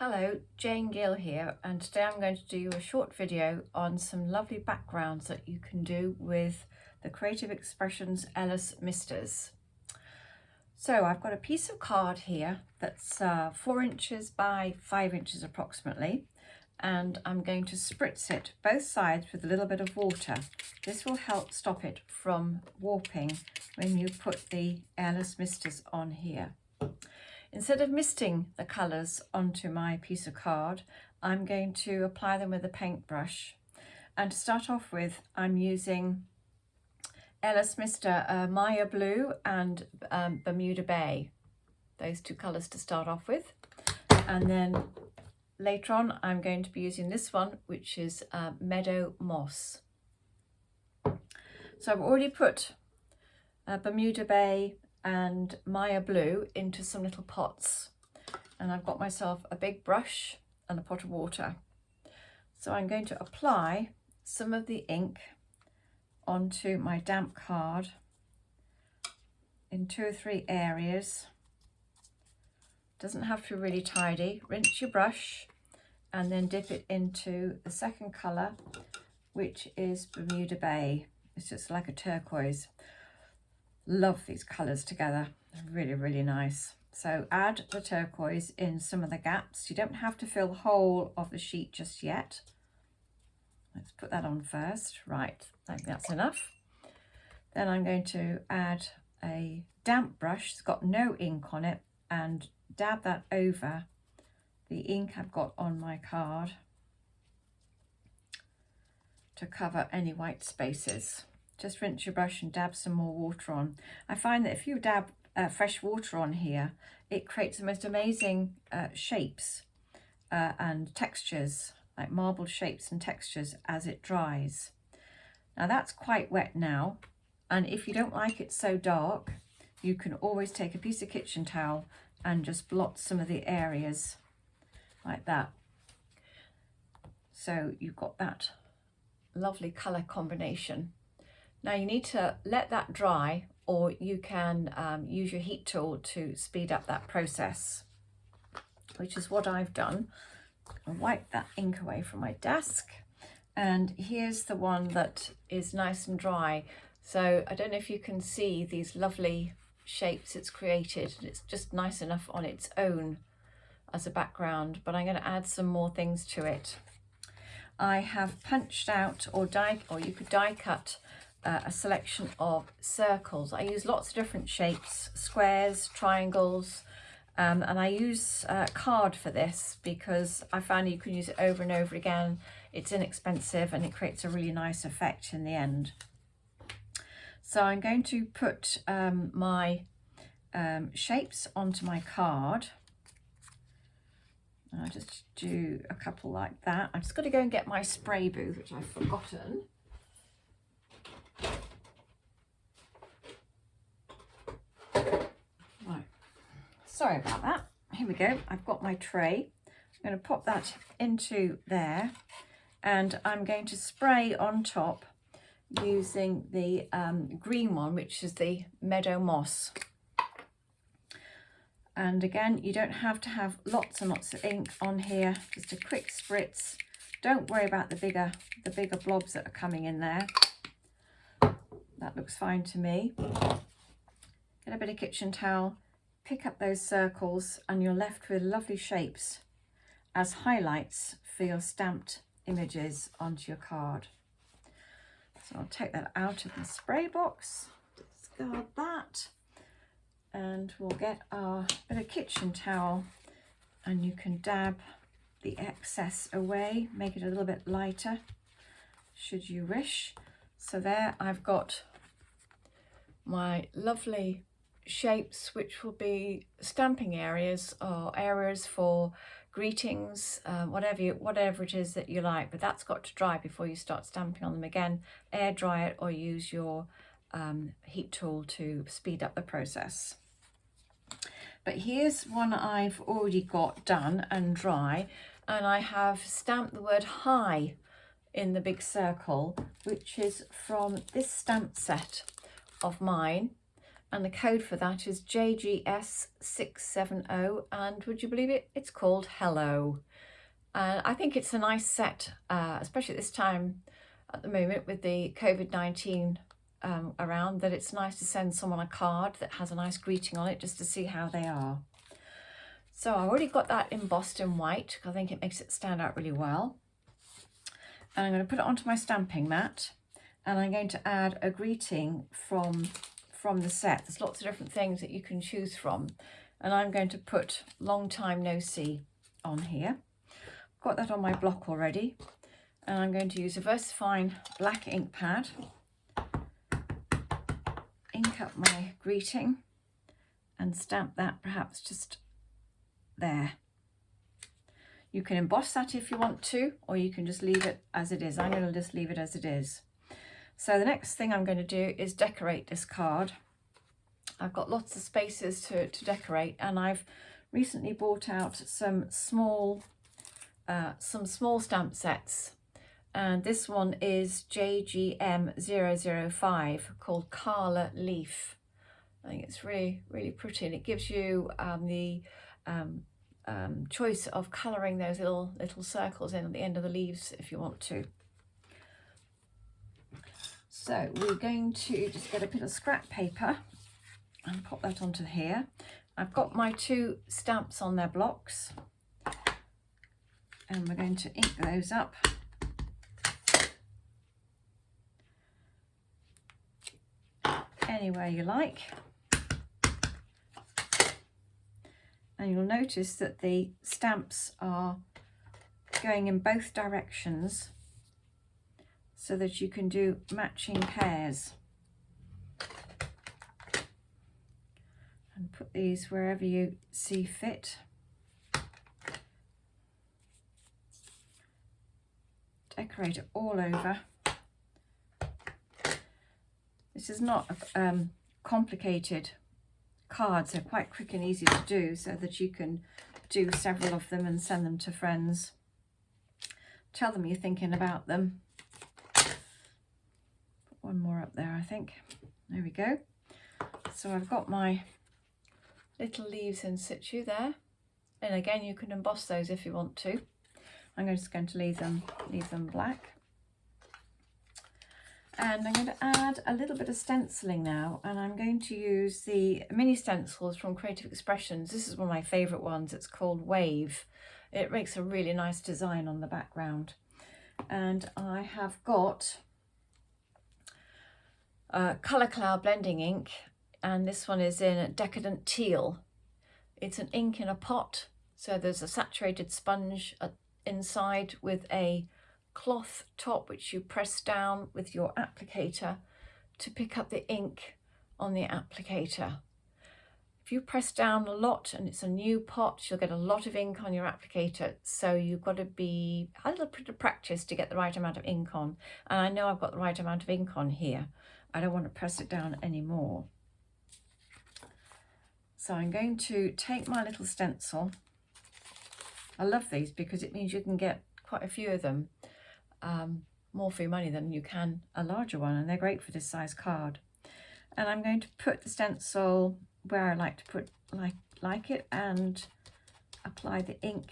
Hello, Jane Gill here, and today I'm going to do a short video on some lovely backgrounds that you can do with the Creative Expressions Airless Misters. So I've got a piece of card here that's 4 inches by 5 inches approximately, and I'm going to spritz it both sides with a little bit of water. This will help stop it from warping when you put the Airless Misters on here. Instead of misting the colours onto my piece of card, I'm going to apply them with a paintbrush. And to start off with, I'm using Airless Mister Maya Blue and Bermuda Bay. Those two colours to start off with. And then later on, I'm going to be using this one, which is Meadow Moss. So I've already put Bermuda Bay and Maya Blue into some little pots, and I've got myself a big brush and a pot of water. So I'm going to apply some of the ink onto my damp card in 2 or 3 areas. Doesn't have to be really tidy. Rinse your brush and then dip it into the second colour, which is Bermuda Bay. It's just like a turquoise. Love these colours together. They're really nice. So add the turquoise in some of the gaps. You don't have to fill the whole of the sheet just yet. Let's put that on first. Right, I think that's enough. Then I'm going to add a damp brush. It's got no ink on it, and dab that over the ink I've got on my card to cover any white spaces. Just rinse your brush and dab some more water on. I find that if you dab fresh water on here, it creates the most amazing shapes and textures, like marbled shapes and textures as it dries. Now that's quite wet now, and if you don't like it so dark, you can always take a piece of kitchen towel and just blot some of the areas like that. So you've got that lovely colour combination. Now you need to let that dry, or you can use your heat tool to speed up that process, which is what I've done. I'll wipe that ink away from my desk, and here's the one that is nice and dry. So I don't know if you can see these lovely shapes it's created. It's just nice enough on its own as a background, but I'm going to add some more things to it. I have punched out or you could die cut a selection of circles. I use lots of different shapes, squares, triangles, and I use card for this because I found you can use it over and over again. It's inexpensive and it creates a really nice effect in the end. So I'm going to put my shapes onto my card. I'll just do a couple like that. I'm just going to go and get my spray booth, which I've forgotten. Right, sorry about that. Here we go. I've got my tray. I'm going to pop that into there, and I'm going to spray on top using the green one, which is the Meadow Moss. And again, you don't have to have lots and lots of ink on here, just a quick spritz. Don't worry about the bigger blobs that are coming in there. That looks fine to me. Get a bit of kitchen towel, pick up those circles, and you're left with lovely shapes as highlights for your stamped images onto your card. So I'll take that out of the spray box, discard that, and we'll get our bit of kitchen towel, and you can dab the excess away, make it a little bit lighter should you wish. So there I've got my lovely shapes, which will be stamping areas or areas for greetings, whatever it is that you like, but that's got to dry before you start stamping on them again. Air dry it or use your heat tool to speed up the process. But here's one I've already got done and dry, and I have stamped the word hi in the big circle, which is from this stamp set of mine, and the code for that is JGS670, and would you believe it, it's called Hello. And I think it's a nice set, especially at this time at the moment with the COVID-19 around, that it's nice to send someone a card that has a nice greeting on it just to see how they are. So I've already got that embossed in white. I think it makes it stand out really well. And I'm going to put it onto my stamping mat, and I'm going to add a greeting from the set. There's lots of different things that you can choose from, and I'm going to put long time no see on here. Got that on my block already, and I'm going to use a VersaFine black ink pad, ink up my greeting and stamp that perhaps just there. You can emboss that if you want to, or you can just leave it as it is. I'm going to just leave it as it is. So the next thing I'm going to do is decorate this card. I've got lots of spaces to decorate, and I've recently bought out some small stamp sets, and this one is JGM005 called Carla Leaf. I think it's really, really pretty, and it gives you the choice of colouring those little circles in at the end of the leaves if you want to. So we're going to just get a bit of scrap paper and pop that onto here. I've got my 2 stamps on their blocks, and we're going to ink those up. Anywhere you like. And you'll notice that the stamps are going in both directions so that you can do matching pairs. And put these wherever you see fit. Decorate it all over. This is not complicated cards. They're quite quick and easy to do, so that you can do several of them and send them to friends. Tell them you're thinking about them. Put one more up there, I think. There we go. So I've got my little leaves in situ there, and again you can emboss those if you want to. I'm just going to leave them black. And I'm going to add a little bit of stenciling now, and I'm going to use the mini stencils from Creative Expressions. This is one of my favourite ones. It's called Wave. It makes a really nice design on the background. And I have got Colour Cloud blending ink, and this one is in a Decadent Teal. It's an ink in a pot, so there's a saturated sponge inside with a cloth top which you press down with your applicator to pick up the ink on the applicator. If you press down a lot and it's a new pot, you'll get a lot of ink on your applicator, so you've got to be a little bit of practice to get the right amount of ink on. And I know I've got the right amount of ink on here. I don't want to press it down anymore. So I'm going to take my little stencil. I love these because it means you can get quite a few of them, more for your money than you can a larger one, and they're great for this size card. And I'm going to put the stencil where I like to put like it, and apply the ink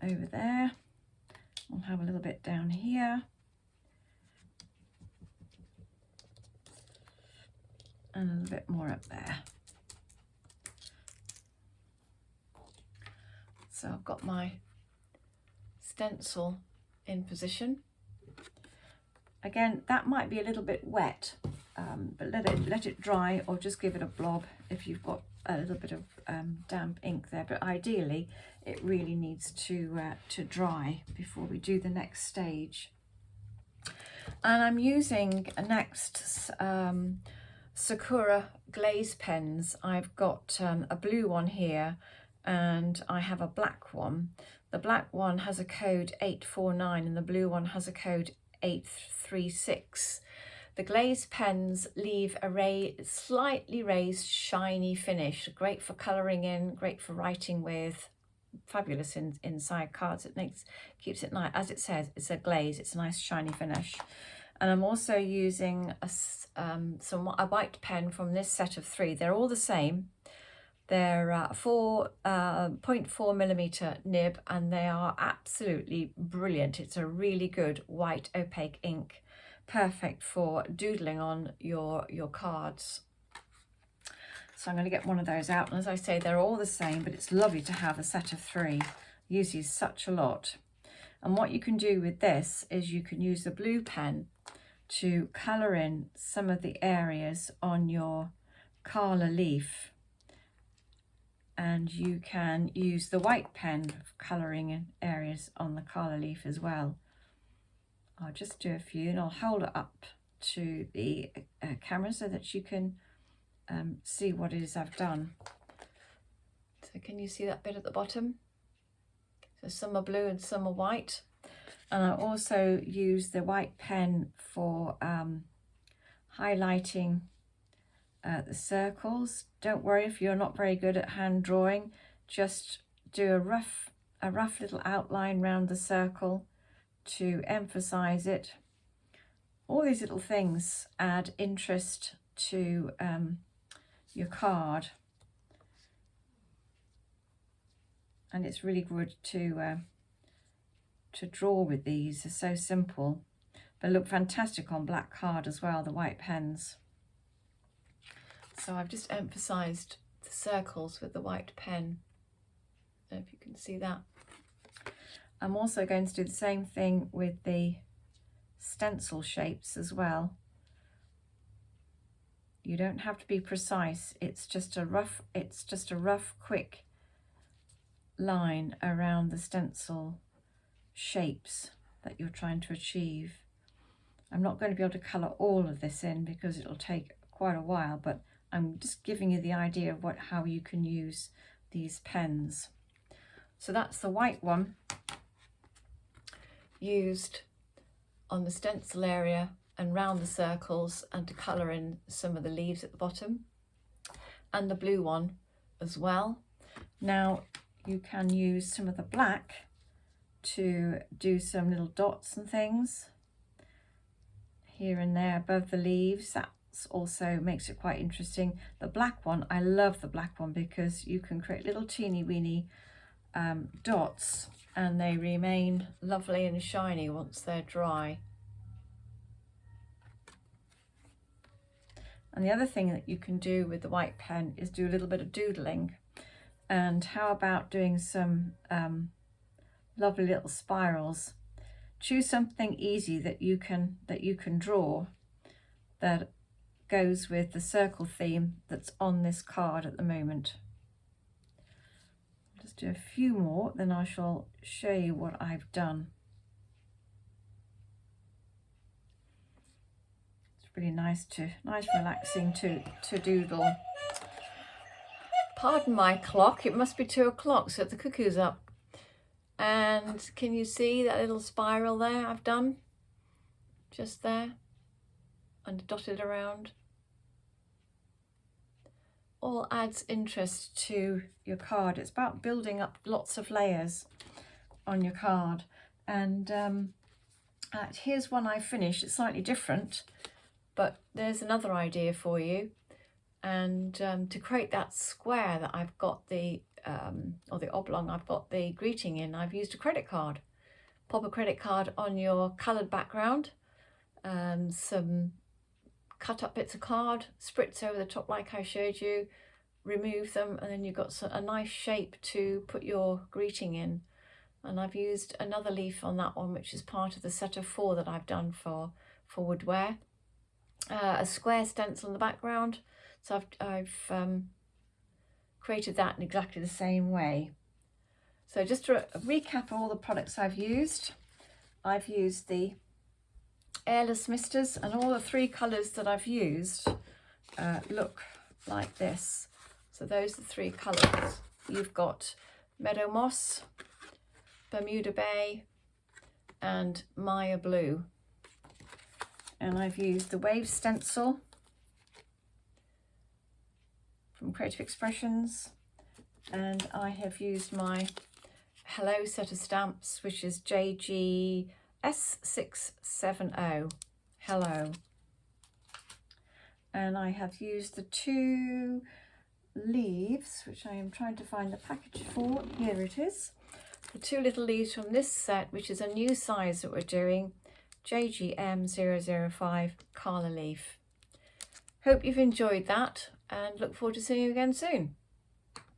over there. I'll have a little bit down here, and a little bit more up there. So I've got my stencil in position. Again, that might be a little bit wet, but let it dry, or just give it a blob if you've got a little bit of damp ink there. But ideally, it really needs to dry before we do the next stage. And I'm using next Sakura Glaze pens. I've got a blue one here, and I have a black one. The black one has a code 849 and the blue one has a code 836. The glaze pens leave a slightly raised shiny finish, great for colouring in, great for writing with, fabulous inside cards. It keeps it nice. As it says, it's a glaze, it's a nice shiny finish. And I'm also using a white pen from this set of 3. They're all the same. They're 0.4mm nib, and they are absolutely brilliant. It's a really good white opaque ink, perfect for doodling on your cards. So I'm going to get one of those out, and as I say, they're all the same, but it's lovely to have a set of 3. I use these such a lot. And what you can do with this is you can use the blue pen to colour in some of the areas on your Kala leaf, and you can use the white pen for colouring in areas on the Kala leaf as well. I'll just do a few, and I'll hold it up to the camera so that you can see what it is I've done. So can you see that bit at the bottom? So some are blue and some are white. And I also use the white pen for highlighting the circles. Don't worry if you're not very good at hand drawing, just do a rough little outline around the circle to emphasize it. All these little things add interest to your card, and it's really good to draw with these. They're so simple, but look fantastic on black card as well, the white pens. So I've just emphasized the circles with the white pen. I don't know if you can see that. I'm also going to do the same thing with the stencil shapes as well. You don't have to be precise. It's just a rough quick line around the stencil shapes that you're trying to achieve. I'm not going to be able to colour all of this in because it'll take quite a while, but I'm just giving you the idea of how you can use these pens. So that's the white one used on the stencil area and round the circles and to colour in some of the leaves at the bottom, and the blue one as well. Now you can use some of the black to do some little dots and things here and there above the leaves. That also makes it quite interesting. The black one, I love the black one because you can create little teeny weeny dots, and they remain lovely and shiny once they're dry. And the other thing that you can do with the white pen is do a little bit of doodling. And how about doing some lovely little spirals? Choose something easy that you can draw that goes with the circle theme that's on this card at the moment. I'll just do a few more, then I shall show you what I've done. It's really nice relaxing to doodle. Pardon my clock, it must be 2 o'clock, so the cuckoo's up. And can you see that little spiral there I've done? Just there, and dotted around. All adds interest to your card. It's about building up lots of layers on your card. And here's one I finished. It's slightly different, but there's another idea for you. And to create that square that I've got or the oblong I've got the greeting in, I've used a credit card. Pop a credit card on your coloured background, some cut up bits of card, spritz over the top like I showed you, remove them, and then you've got a nice shape to put your greeting in. And I've used another leaf on that one, which is part of the set of 4 that I've done for Woodware. A square stencil in the background. So I've created that in exactly the same way. So just to recap all the products I've used the Airless Misters, and all the 3 colours that I've used look like this. So those are the 3 colours. You've got Meadow Moss, Bermuda Bay, and Maya Blue. And I've used the Wave Stencil from Creative Expressions, and I have used my Hello set of stamps, which is JGS670. hello. And I have used the 2 leaves, which I am trying to find the package for. Here it is. The 2 little leaves from this set, which is a new size that we're doing, JGM 005 Cala leaf. Hope you've enjoyed that and look forward to seeing you again soon.